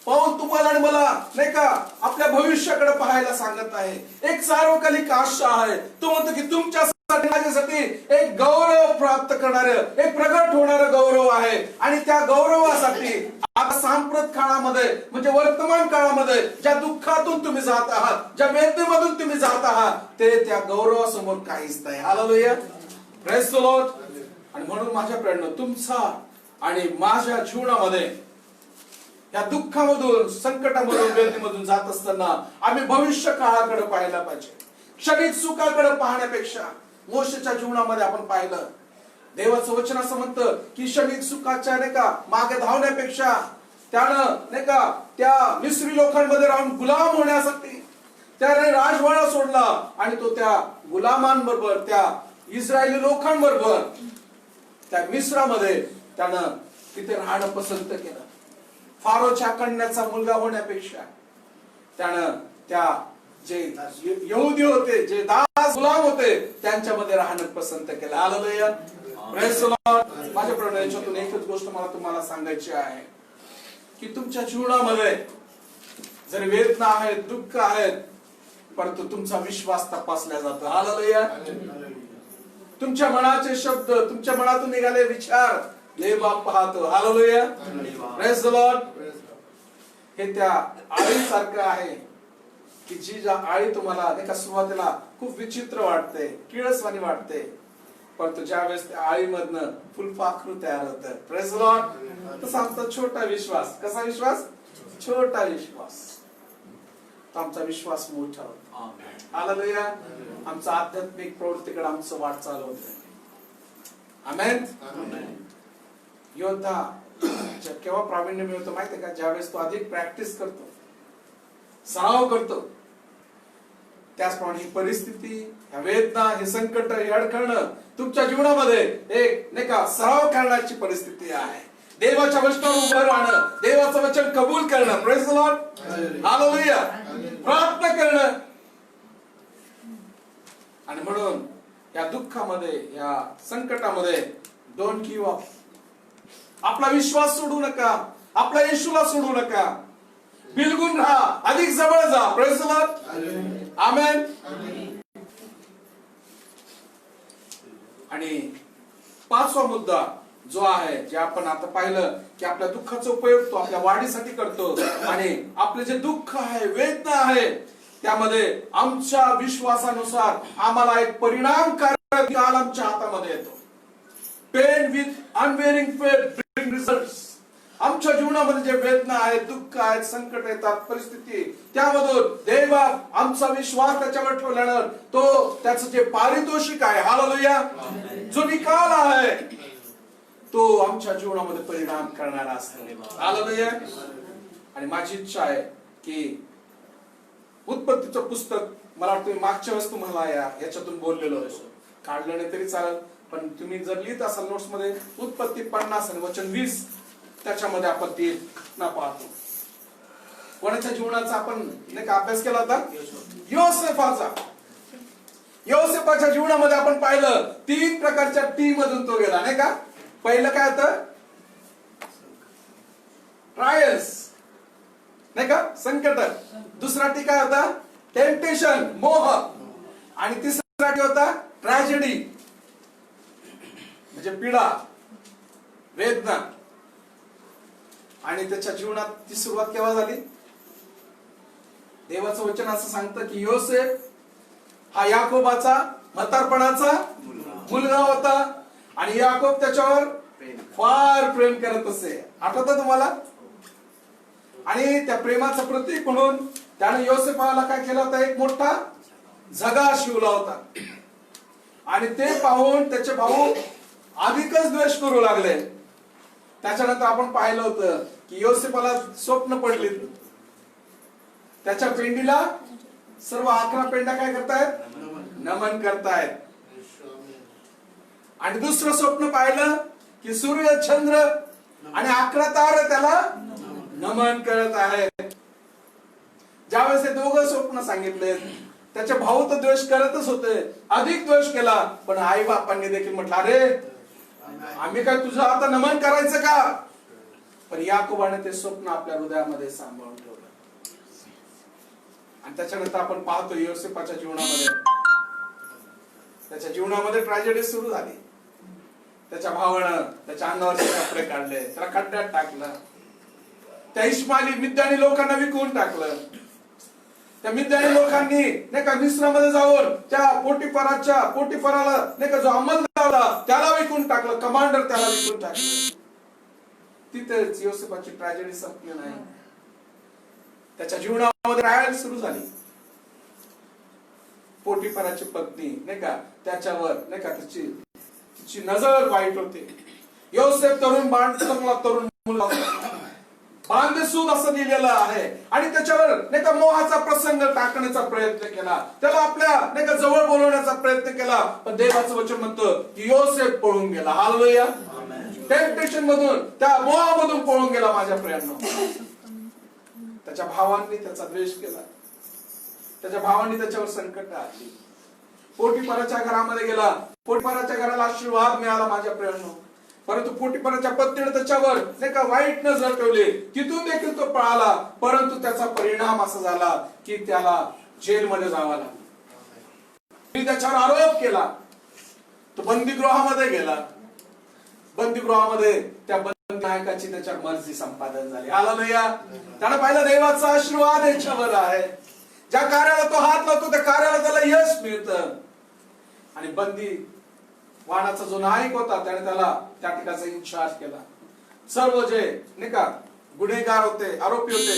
पाऊल तुम्हाला आणि मला नाही का आपल्या भविष्याकडे पाहायला सांगत आहे. एक सार्वकालिक आशा आहे. तो म्हणतो की तुमच्यासाठी माझ्यासाठी एक गौरव प्राप्त करणार, एक प्रगट होणारं गौरव आहे. आणि त्या गौरवासाठी आता सांप्रत काळामध्ये म्हणजे वर्तमान काळामध्ये ज्या दुःखातून तुम्ही जात आहात, ज्या वेदनेमधून तुम्ही जात आहात, ते त्या गौरवासमोर काहीच नाही. Hallelujah, praise the Lord. आणि म्हणून माझ्या प्रेरणा तुमचा आणि माझ्या जीवनामध्ये या दुःखामधून, संकटामधून, वेदनेमधून जात असताना आम्ही भविष्य काळाकडे पाहायला पाहिजे. क्षणिक सुखाकडे पाहण्यापेक्षा मोशेच्या जीवनामध्ये आपण पाहिलं, देवाचं वचन असं म्हणतं की क्षणिक सुखाच्या नाही का मागे धावण्यापेक्षा त्यानं नाही का त्या मिस्री लोकांमध्ये राहून गुलाम होण्यासाठी त्याने राजवाडा सोडला आणि तो त्या गुलामांबरोबर, त्या इस्रायली लोकांबरोबर त्या मिस्रामध्ये त्यानं तिथे राहणं पसंत केलं. फारोच्या कन्याचा मुलगा होण्यापेक्षा त्यानं त्या जे यहुदी होते, जे दास गुलाम होते, त्यांच्यामध्ये राहणं पसंत केलं. Hallelujah, praise the Lord. माझ्या प्रणयातून एकच गोष्ट मला तुम्हाला सांगायची आहे की तुमच्या जीवनामध्ये जर वेदना आहेत, दुःख आहेत, परंतु तुमचा विश्वास तपासला जातो. हालेलुया. तुमच्या मनाचे शब्द, तुमच्या मनातून निघाले विचार देव पाहतो. Hallelujah, praise the Lord. हे त्या आळीसारखं आहे की जी आळी तुम्हाला एका सुरुवातीला खूप विचित्र वाटते, किळसवाणी वाटते, परंतु ज्या वेळेस त्या आळीमधनं फुलपाखरू तयार होतं. Praise the Lord. तसा आमचा छोटा विश्वास, कसा विश्वास? छोटा विश्वास. आमचा विश्वास मोठा होता. हालेलुया. आमचा आध्यात्मिक प्रवृत्तीकडे आमचं वाटचाल होते. आमेन. योद्धा केव्हा प्रावीण्य मिळवतो माहितीये का? ज्यावेळेस तो अधिक प्रॅक्टिस करतो, सराव करतो. त्याचप्रमाणे ही परिस्थिती, ह्या वेदना, हे संकट, हे अडखळणं तुमच्या जीवनामध्ये एक नाही का सराव करण्याची परिस्थिती आहे. देवाच्या वचनावर उभं राहणं, देवाचं वचन कबूल करणं. Praise the Lord. हालेलुया. प्रार्थना करणं. आणि म्हणून या दुःखामध्ये, या संकटामध्ये डोंट गिव्ह अप. आपला विश्वास सोडू नका, आपला येशूला सोडू नका. बिलगून राहा, अधिक जवळ जा. Praise the lord. आमेन. आणि पाचवा मुद्दा जो आहे, जे आपण आता पाहिलं की आपल्या दुःखाचा उपयोग तो आपल्या वाढीसाठी करतो. आणि आपले जे दुःख आहे, वेदना आहे, त्यामध्ये आमच्या विश्वासानुसार आम्हाला एक परिणामकारक निकाल आमच्या हातामध्ये येतो. Pain with unwavering faith bring results. आमच्या जीवनामध्ये जे वेदना आहेत, दुःख आहेत, संकट येतात, परिस्थिती, त्यामधून देवा आमचा विश्वास त्याच्यावर ठेवल्यानं तो त्याचं जे पारितोषिक आहे, हालेलुया, जो निकाल आहे, तो आमच्या जीवनामध्ये परिणाम करणारा असतो. हालेलुया. आणि माझी इच्छा आहे की उत्पत्तीचं पुस्तक, मला वाटतं मागच्या वेळेस तुम्हाला याच्यातून बोललेलो काढलं नाही तरी चालेल, पण तुम्ही जर लिहित असाल नोट्स मध्ये, उत्पत्ती 50 आणि वचन 20, त्याच्यामध्ये आपण ते ना पाहतो. कोणाच्या जीवनाचा आपण नाही का अभ्यास केला होता? योसेफाचा. योसेफाच्या जीवनामध्ये आपण पाहिलं 3 प्रकारच्या टी मधून तो गेला, नाही का? पहिलं काय होतं? ट्रायल्स, नाही का, संकट. दुसरा टी काय होता? टेम्पटेशन, मोह. आणि तिसरा टी होता ट्रॅजेडी, म्हणजे पीडा, वेदना. आणि त्याच्या जीवनात ती सुरुवात केव्हा झाली? देवाचं वचन असं सांगतं की योसेफ हा याकोबाचा म्हातारपणाचा मुलगा होता आणि याकोब त्याच्यावर फार प्रेम करत असे. आठवतं तुम्हाला? आणि त्या प्रेमाचं प्रतीक म्हणून त्याने योसेफाला काय केलं होतं? एक मोठा झगा शिवला होता. आणि ते पाहून त्याचे भाऊ अधिकच द्वेष करू लागले. त्याच्यानंतर आपण पाहिलं होतं की योसेफाला स्वप्न पडली. त्याच्या पेंडीला सर्व 11 पेंड्या काय करतायत? नमन करतायत. आणि दुसरं स्वप्न पाहिलं की सूर्य, चंद्र आणि 11 तारे त्याला नमन करत आहेत. ज्यावेळेस हे दोघं स्वप्न सांगितले, त्याचे भाऊ तर द्वेष करतच होते, अधिक द्वेष केला. पण आई बापांनी देखील म्हटलं, अरे आम्ही काय तुझं आता नमन करायचं का? पण याकोबाने ते स्वप्न आपल्या हृदयामध्ये सांभाळून ठेवलं. आणि त्याच्यानंतर आपण पाहतो योसेफाच्या जीवनामध्ये, त्याच्या जीवनामध्ये ट्रॅजेडी सुरू झाली. त्याच्या भावानं त्याच्या अंगावरचे कपडे काढले, त्याला खड्ड्यात टाकलं. त्या इस्माइली मिद्यानी लोकांना विकून टाकलं. त्या मिद्यानी लोकांनी नाही का मिस्रामध्ये जाऊन त्या पोटिफराला नाही का जो अंमलदार होता त्याला विकून टाकलं, कमांडर त्याला विकून टाकलं. तिथेच योसेफाची ट्रॅजेडी संपली नाही. त्याच्या जीवनामध्ये ट्रायल सुरू झाली. पोटिफराची पत्नी नाही का त्याच्यावर नाही का तिची नजर वाईट होते. योसेफ तरुण मुलगा बांधेसूद असं लिहिलेलं आहे. आणि त्याच्यावर नाही का मोहाचा प्रसंग टाकण्याचा प्रयत्न केला, त्याला आपल्या नाही का जवळ बोलवण्याचा प्रयत्न केला. पण देवाचं वचन म्हणतं की योसेफ पळून गेला. हालेलुया. टेम्पटेशन मधून, त्या मोहामधून पळून गेला. माझ्या प्रियांनो, त्याच्या भावांनी त्याचा द्वेष केला, त्याच्या भावांनी त्याच्यावर संकट आणली. पोटिफराच्या घरामध्ये गेला, पोटिफराच्या घराला आशीर्वाद मिळाला माझ्या प्रियांनो. परंतु पोटिफराच्या पत्नीने त्याच्यावर नाही का वाईट नजर ठेवली, तिथून देखील तो पळाला. परंतु त्याचा परिणाम असा झाला की त्याला जेलमध्ये जावं लागलं. त्याच्यावर आरोप केला, तो बंदीगृहामध्ये गेला. बंदीगृहामध्ये त्या नायकाची त्याच्यावर मर्जी संपादन झाली. हालेलुया. त्याने पाहिलं देवाचा आशीर्वाद याच्यावर आहे. ज्या कार्याला तो हात लावतो त्या कार्याला त्याला यश मिळतं. आणि बंदी वाणाचा जो नायक होता त्याने त्याला त्या ठिकाणचा इन्चार्ज केला. सर्व जे नाही का गुन्हेगार होते, आरोपी होते,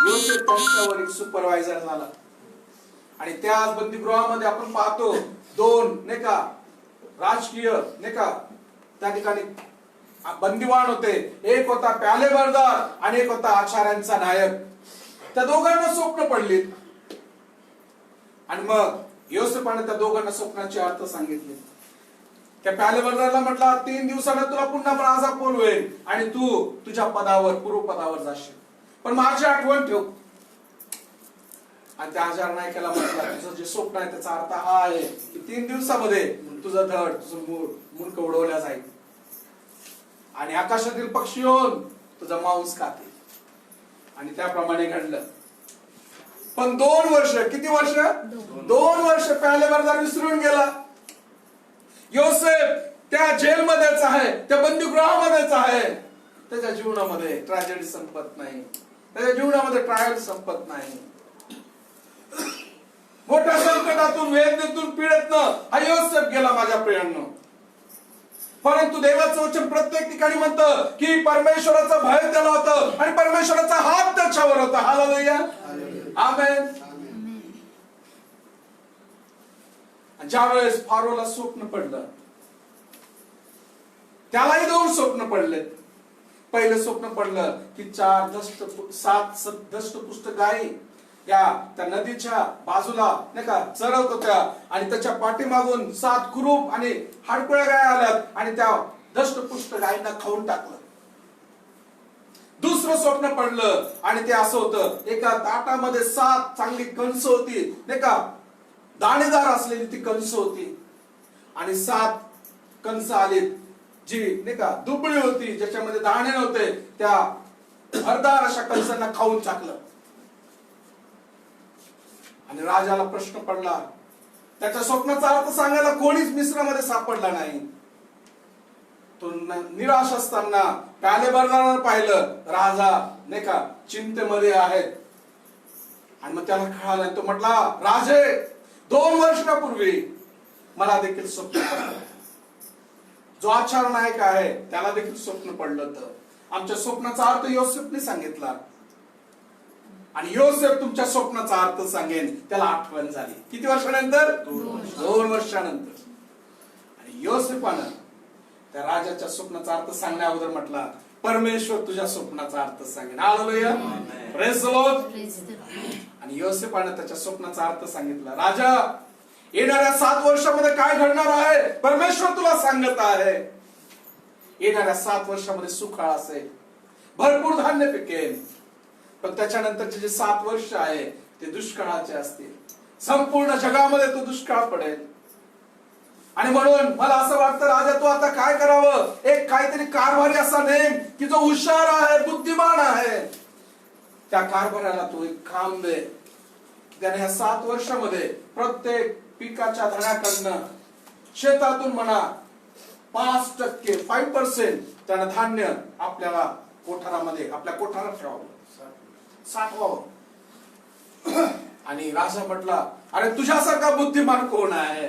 योसेफ त्यांच्यावर एक सुपरवायझर झाला. आणि त्या बंदीगृहामध्ये आपण पाहतो दोन नाही का राजकीय नाही का त्या ठिकाणी बंदिवान होते. एक होता प्यालेबरदार आणि एक होता आचार्यांचा नायक. त्या दोघांना स्वप्न पडली. आणि मग योसेफाने त्या दोघांना स्वप्नाचे अर्थ सांगितले. त्या प्यालेबरदारला म्हटला 3 दिवसांनी तुला पुन्हा राजा बोलवेल आणि तू तुझ्या पदावर पूर्व पदावर जाशील, पण माझी आठवण ठेव. आणि त्या आचार नायकाला म्हटलं तुझं जे स्वप्न आहे त्याचा अर्थ हा आहे की 3 दिवसामध्ये तुझं धड तुझं मुंडक उडवल्या जाईल आणि आकाशातील पक्षी येऊन तुझा मांस खातील. आणि त्याप्रमाणे घडलं. पण 2 वर्ष, किती वर्ष? 2 वर्ष प्यालेबरदार विसरून गेला. योसेफ त्या जेलमध्येच आहे, त्या बंदीगृहामध्येच आहे. त्याच्या जीवनामध्ये ट्रॅजेडी संपत नाही, त्याच्या जीवनामध्ये ट्रायल संपत नाही. मोठ्या संकटातून, वेदनेतून, पीडेतनं हा योसेफ गेला माझ्या प्रियांनो. परंतु देवाचं वचन प्रत्येक ठिकाणी म्हणतं की परमेश्वराचा भय त्याला होतं आणि परमेश्वराचा हात त्याच्यावर होता. हालेलुया. आमेन. ज्यावेळेस फारोला स्वप्न पडलं, त्यालाही 2 स्वप्न पडले. पहिलं स्वप्न पडलं की 7 दष्टपुष्ट गायी या त्या नदीच्या बाजूला नाही का चरत होत्या आणि त्याच्या पाठीमागून 7 कुरूप आणि हाडकुळ्या गाय आल्यात आणि त्या दष्टपुष्ट गायींना खाऊन टाकलं. दुसरं स्वप्न पडलं आणि ते असं होतं, एका ताटामध्ये 7 चांगली कंस होती नाही का, दाणेदार असलेली ती कंस होती आणि 7 कंस आलीत जी नाही का दुबळी होती, ज्याच्यामध्ये दाणे नव्हते. त्या भरदार अशा कंसांना खाऊन टाकलं. आणि राजाला प्रश्न पडला, त्याच्या स्वप्नाचा अर्थ सांगायला कोणीच मिस्रामध्ये सापडला नाही. तो निराश असताना प्यालेबरदाराला पाहिलं, राजा नाही का चिंतेमध्ये आहेत. आणि मग त्याला कळालं, तो म्हटला राजे 2 वर्षापूर्वी मला देखील स्वप्न पडलं. जो आचार नायक आहे त्याला देखील स्वप्न पडलं होतं. आमच्या स्वप्नाचा अर्थ योसेफने सांगितला आणि योसेफ तुमच्या स्वप्नाचा अर्थ सांगेन. त्याला आठवण झाली. किती वर्षानंतर? 2 वर्षानंतर. आणि योसेफानं त्या राजाच्या स्वप्नाचा अर्थ सांगण्या अगोदर म्हटला, परमेश्वर तुझ्या स्वप्नाचा अर्थ सांगेन. हालेलुया. Praise the Lord. आणि योसेफानं त्याच्या स्वप्नाचा अर्थ सांगितला. राजा, येणाऱ्या 7 वर्षामध्ये काय घडणार आहे परमेश्वर तुला सांगत आहे. येणाऱ्या 7 वर्षामध्ये सुखाळ असेल, भरपूर धान्य पिकेल. पण त्याच्यानंतरचे जे 7 वर्ष आहे ते दुष्काळाचे असतील. संपूर्ण जगामध्ये तो दुष्काळ पडेल. आणि म्हणून मला असं वाटतं, राजा तू आता काय करावं, एक काहीतरी कारभारी असा नेम की जो हुशार आहे, बुद्धिमान आहे. त्या कारभाराला तू एक काम दे. त्याने ह्या 7 वर्षामध्ये प्रत्येक पिकाच्या धण्याकडनं, शेतातून म्हणा 5% 5% त्यानं धान्य आपल्याला कोठारामध्ये, आपल्या कोठारात ठेवावं, साठवावं. आणि राजा म्हटला, अरे तुझ्यासारखा बुद्धिमान कोण आहे?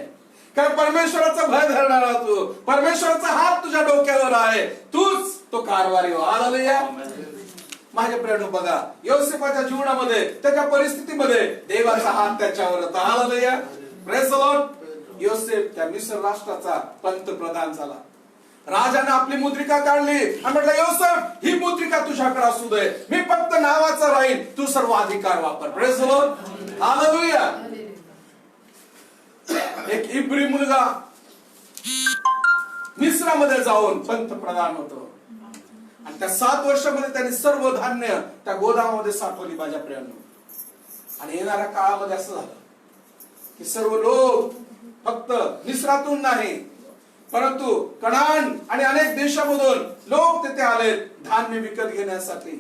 कारण परमेश्वराचा भय धरणारा तू, परमेश्वराचा हात तुझ्या डोक्यावर आहे, तूच तो कारभारी हो. हालेलुया. माझ्या प्रियानो, बघा योसेफाच्या जीवनामध्ये, त्याच्या परिस्थितीमध्ये देवाचा हात त्याच्यावर होता. हालेलुया. Praise the Lord. योसेफ त्या मिस्र राष्ट्राचा पंतप्रधान झाला. राजाने आपली मुद्रिका काढली आणि म्हटलं, योसेफ ही मुद्रिका तुझ्याकडे असू दे, मी फक्त नावाचा राहीन, तू सर्व अधिकार वापर. Praise the Lord. हालेलुया. एक इब्री मुलगा मिस्रामध्ये जाऊन पंतप्रधान होतो आणि त्या 7 वर्षामध्ये त्यांनी सर्व धान्य त्या गोदामामध्ये साठवली. माझ्या प्रियांनो, आणि येणाऱ्या काळामध्ये असं झालं की सर्व लोक फक्त मिस्रातून नाही, परंतु कनान आणि अनेक देशामधून लोक तिथे आले धान्य विकत घेण्यासाठी.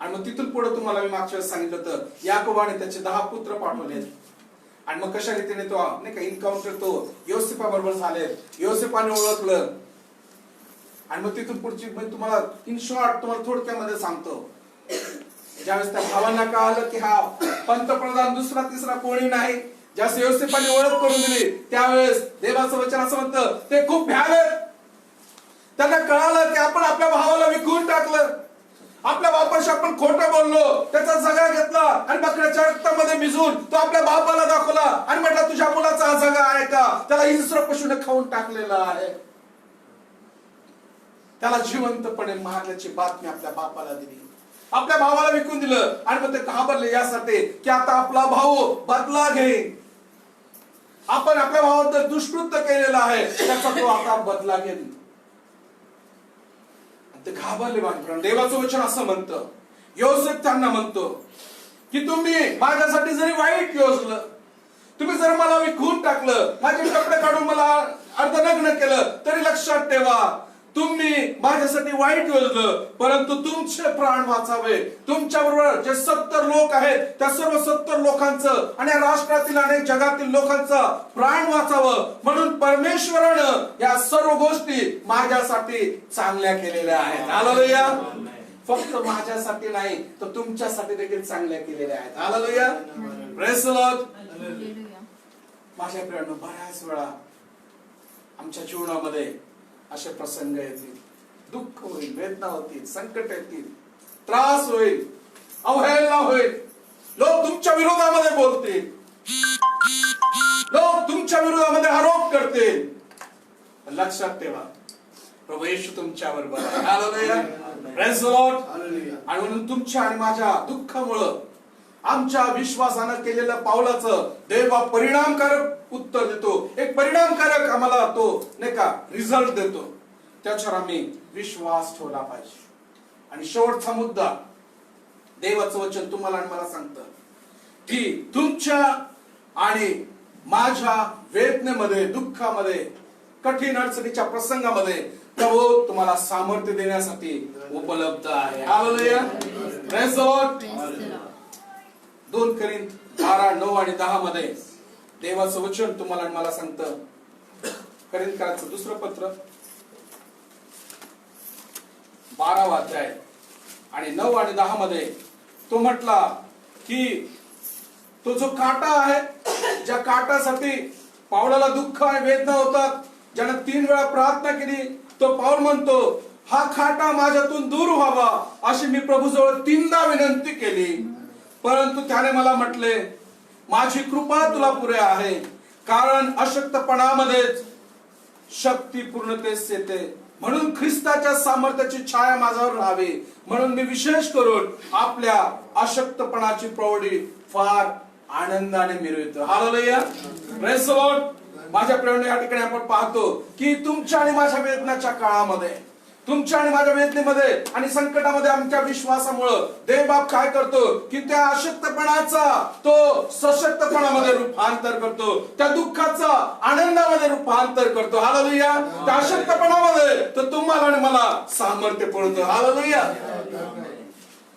आणि मग तिथून पुढे तुम्हाला मी मागच्या वेळेस सांगितलं होतं, याकोबाने त्याचे 10 पुत्र पाठवले. आणि मग कशा रीतीने तो नाही का इन्काउंटर तो योसेफा बरोबर झाले, योसेफाने ओळखलं. आणि मग तिथून पुढची तुम्हाला इन शॉर्ट तुम्हाला थोडक्यामध्ये सांगतो. ज्यावेळेस त्या भावांना कळालं की हा पंतप्रधान दुसरा तिसरा कोणी नाही, ज्यावेळेस योसेफाने ओळख करून दिली, त्यावेळेस देवाचं वचन असं म्हणतं, ते खूप भ्याले. त्यांना कळालं की आपण आपल्या भावाला विकून टाकलं, आपल्या बापाशी आपण खोटं बोललो, त्याचा जगा घेतला आणि बकऱ्याच्या रक्तामध्ये मिसळून तो आपल्या बापाला दाखवला आणि म्हटलं, तुझ्या मुलाचा हा जगा आहे का? त्याला हिंस्र पशुने खाऊन टाकलेला आहे. त्याला जिवंतपणे मारल्याची बातमी आपल्या बापाला दिली, आपल्या भावाला विकून दिलं. आणि मग ते घाबरले यासाठी की आता आपला भाऊ बदला घेईल, आपण आपल्या भावाबद्दल दुष्कृत्य केलेलं आहे, त्याचा तो आता बदला घेईल. ते घाबरले. बांधून देवाचं वचन असं म्हणतं, योसेफ त्यांना म्हणतो की तुम्ही माझ्यासाठी जरी वाईट योजलं, तुम्ही जर मला विकून टाकलं, माझे कपडे काढून मला अर्धनग्न केलं, तरी लक्षात ठेवा, तुम्ही माझ्यासाठी वाईट योजलं, परंतु तुमचे प्राण वाचावे. तुमच्या बरोबर जे 70 लोक आहेत, त्या सर्व 70 लोकांचं आणि राष्ट्रातील अनेक जगातील लोकांचं प्राण वाचावं, म्हणून परमेश्वरानं या सर्व गोष्टी माझ्यासाठी चांगल्या केलेल्या आहेत. हालेलुया. फक्त माझ्यासाठी नाही, तर तुमच्यासाठी देखील चांगल्या केलेल्या आहेत. हालेलुया. Praise the Lord. माझ्या प्रियांनो, बऱ्याच वेळा आमच्या जीवनामध्ये असे प्रसंग येतील, दुःख होईल, वेदना होतील, संकट येतील, त्रास होईल, अवहेलना होईल, लोक तुमच्या विरोधामध्ये बोलतील, लोक तुमच्या विरोधामध्ये आरोप करतील. लक्षात ठेवा, प्रभू येशू तुमच्या बरोबर आहे. हालेलुया. Praise the Lord. आणि म्हणून तुमच्या आणि माझ्या दुःखामुळं आमच्या विश्वासानं केलेल्या पावलाचं देव परिणामकारक उत्तर देतो, एक परिणामकारक आम्हाला तो नाही का रिझल्ट देतो. त्याच्यावर आम्ही विश्वास ठेवला पाहिजे. आणि शेवटचा मुद्दा, देवाचं वचन तुम्हाला आणि मला सांगतं की तुमच्या आणि माझ्या वेदनेमध्ये, दुःखामध्ये, कठीण अडचणीच्या प्रसंगामध्ये प्रभू तुम्हाला सामर्थ्य देण्यासाठी उपलब्ध आहे. Hallelujah. Praise the Lord. 2 Corinth 12, 9 आणि 10 मध्ये देवाचं वचन तुम्हाला आणि मला सांगतं. कोरिंथकरांचं दुसरं पत्र 12 अध्याय आणि 9 आणि 10 मध्ये तो म्हटला की तो जो काटा आहे, ज्या काटासाठी पावलाला दुःख आणि वेदना होतात, ज्यानं 3 वेळा प्रार्थना केली, तो पाऊल म्हणतो, हा काटा माझ्यातून दूर व्हावा अशी मी प्रभूजवळ 3दा विनंती केली, परंतु त्याने मला म्हटले, माझी कृपा तुला पुरे आहे, कारण अशक्तपणामध्येच शक्ती पूर्णतेस येते. म्हणून ख्रिस्ताच्या सामर्थ्याची छाया माझ्यावर राहावी, म्हणून मी विशेष करून आपल्या अशक्तपणाची प्रौढी फार आनंदाने मिरवितो. हालेलुया. Praise the Lord. माझ्या प्रेमाने या ठिकाणी आपण पाहतो की तुमच्या आणि माझ्या वेदनाच्या काळामध्ये तुमच्या आणि माझ्या वेदनेमध्ये आणि संकटामध्ये आमच्या विश्वासामुळं देवबाप काय करतो की त्या अशक्तपणाचा तो सशक्तपणामध्ये रूपांतर करतो, त्या दुःखाचा आनंदामध्ये रूपांतर करतो. हालेलुया. त्या अशक्तपणामध्ये तो तुम्हाला आणि मला सामर्थ्य पडतो. हालेलुया.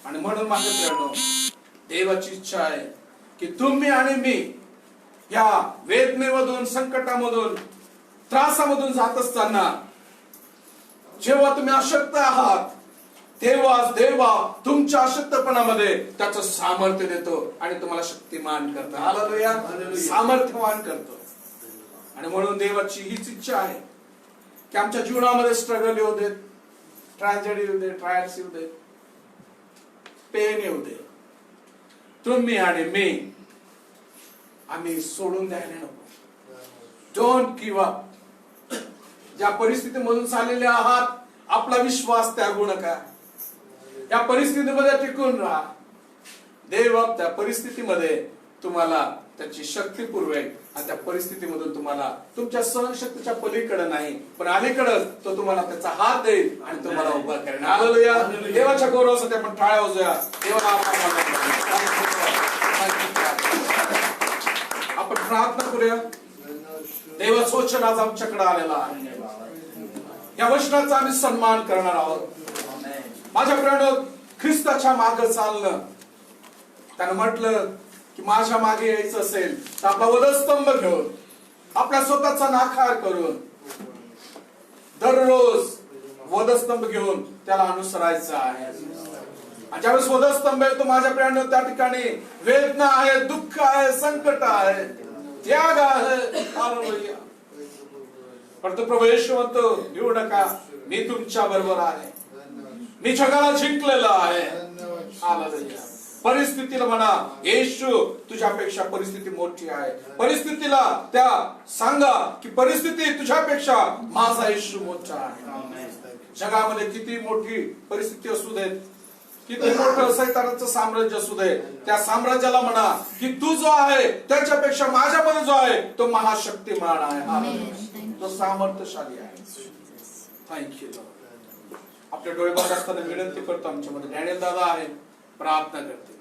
आणि म्हणून माझ्या प्रियानो, देवाची इच्छा आहे की तुम्ही आणि मी या वेदनेमधून, संकटामधून, त्रासामधून जात असताना जेव्हा तुम्ही अशक्त आहात तेव्हा देवा तुमच्या अशक्तपणामध्ये त्याचं सामर्थ्य देतो आणि तुम्हाला शक्तिमान करतो. हालेलुया. सामर्थ्यवान करतो. आणि म्हणून देवाची हीच इच्छा आहे की आमच्या जीवनामध्ये स्ट्रगल येऊ देत, ट्रॅजेडी येऊ दे, ट्रायल्स येऊ दे, पेन येऊ दे, तुम्ही आणि मी आम्ही सोडून द्यायला नको. Don't give up. ज्या परिस्थितीमधून चाललेले आहात आपला विश्वास त्यागू नका. या परिस्थितीमध्ये टिकून राहा. देव त्या परिस्थितीमध्ये तुम्हाला त्याची शक्ती पुरवेल आणि त्या परिस्थितीमधून तुम्हाला तुमच्या सहनशक्तीच्या पलीकडे नाही पण अलीकडे तो तुम्हाला त्याचा हात देईल आणि तुम्हाला उभा करेल. हालेलुया. देवाच्या गौरवासाठी आपण टाळ्या वाजवूया. देवाला आपण प्रार्थना करूया. देवाचं वचन आज आमच्याकडे आलेला आहे. या वचनाचा आम्ही सन्मान करणार आहोत. माझ्या प्रियानो, ख्रिस्ताच्या मागे चालणं, त्यानं म्हटलं की माझ्या मागे यायचं असेल तर आपला वधस्तंभ घेऊन, आपल्या स्वतःचा नाकार करून दररोज वधस्तंभ घेऊन त्याला अनुसरायचं आहे. आणि ज्यावेळेस वधस्तंभ येतो माझ्या प्रियानो, त्या ठिकाणी वेदना आहे, दुःख आहे, संकट आहे, त्याग आहे. हालेलुया. परंतु प्रभू येशू म्हणतो, भिवू नका, मी तुमच्या बरोबर आहे, मी जगाला जिंकलेला आहे. हालेलुया. परिस्थितीला म्हणा, येशू तुझ्यापेक्षा परिस्थिती मोठी आहे. परिस्थितीला त्या सांगा की परिस्थिती तुझ्यापेक्षा माझा येशू मोठा आहे. जगामध्ये किती मोठी परिस्थिती असू देत, किती मोठं सैतानाचं साम्राज्य असू दे, त्या साम्राज्याला म्हणा की तू जो आहे त्याच्यापेक्षा माझ्यामध्ये जो आहे तो महाशक्तिमान आहे, तो सामर्थ्यशाली आहे. थँक्यू. आपले डोळे बंद असताना विनंती करतो, आमच्यामध्ये डॅनियल दादा आहे, प्रार्थना करते.